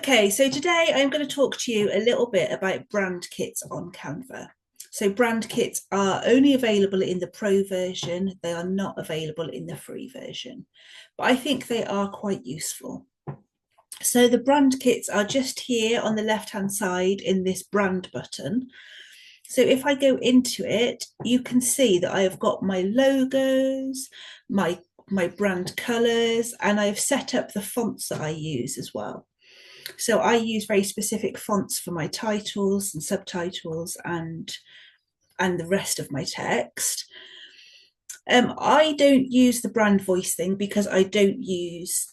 Okay, so today I'm going to talk to you a little bit about brand kits on Canva. So brand kits are only available in the pro version. They are not available in the free version, but I think they are quite useful. So the brand kits are just here on the left-hand side in this brand button. So if I go into it, you can see that I have got my logos, my brand colors, and I've set up the fonts that I use as well. So I use very specific fonts for my titles and subtitles and the rest of my text. I don't use the brand voice thing because I don't use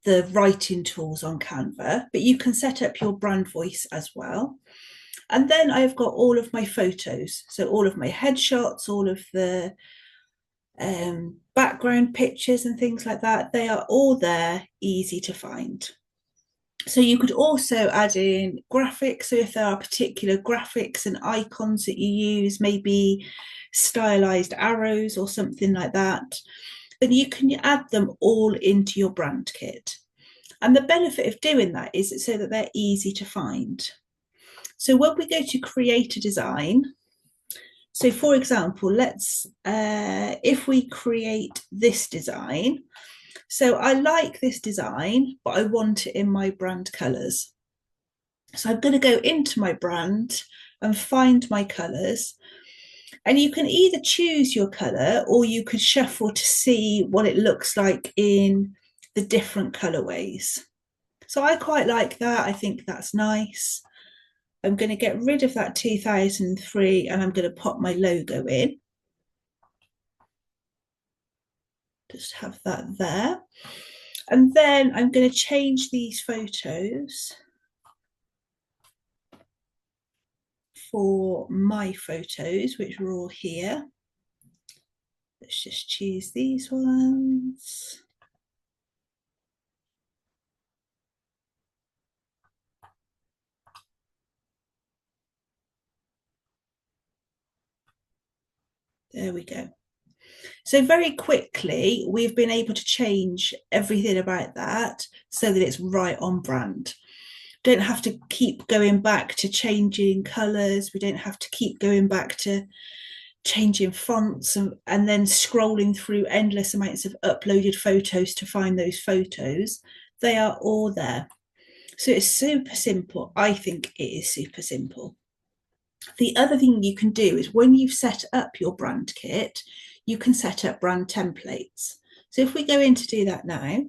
the writing tools on Canva, but you can set up your brand voice as well. And then I've got all of my photos. So all of my headshots, all of the background pictures and things like that, they are all there, easy to find. So you could also add in graphics. So if there are particular graphics and icons that you use, maybe stylized arrows or something like that, then you can add them all into your brand kit. And the benefit of doing that is so that they're easy to find. So when we go to create a design, so for example, if we create this design, so I like this design, but I want it in my brand colors. So I'm going to go into my brand and find my colors. And you can either choose your color or you could shuffle to see what it looks like in the different colorways. So I quite like that. I think that's nice. I'm going to get rid of that 2003 and I'm going to pop my logo in. Just have that there. And then I'm going to change these photos for my photos, which are all here. Let's just choose these ones. There we go. So very quickly, we've been able to change everything about that so that it's right on brand. Don't have to keep going back to changing colors. We don't have to keep going back to changing fonts and then scrolling through endless amounts of uploaded photos to find those photos. They are all there. So it's super simple. I think it is super simple. The other thing you can do is when you've set up your brand kit, you can set up brand templates. So if we go in to do that now,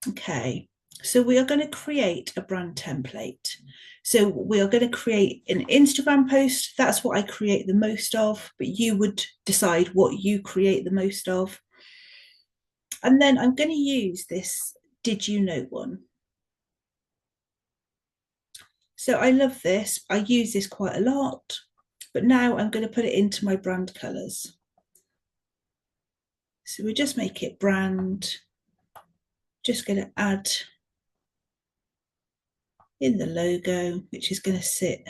okay, so we are going to create a brand template. So we are going to create an Instagram post. That's what I create the most of, but you would decide what you create the most of. And then I'm going to use this Did You Know one. So I love this. I use this quite a lot, but now I'm going to put it into my brand colors. So we just make it brand, just going to add in the logo, which is going to sit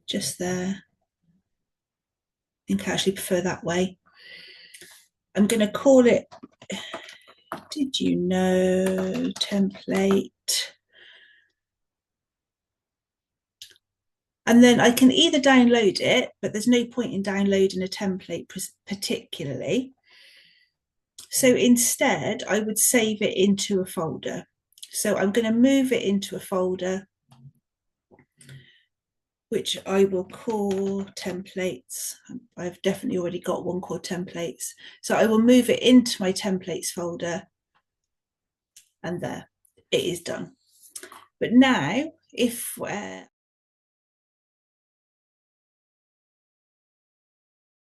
just there. I think I actually prefer that way. I'm going to call it Did You Know template. And then I can either download it, but there's no point in downloading a template particularly. So instead, I would save it into a folder. So I'm going to move it into a folder, which I will call templates. I've definitely already got one called templates. So I will move it into my templates folder, and there, it is done. But now, if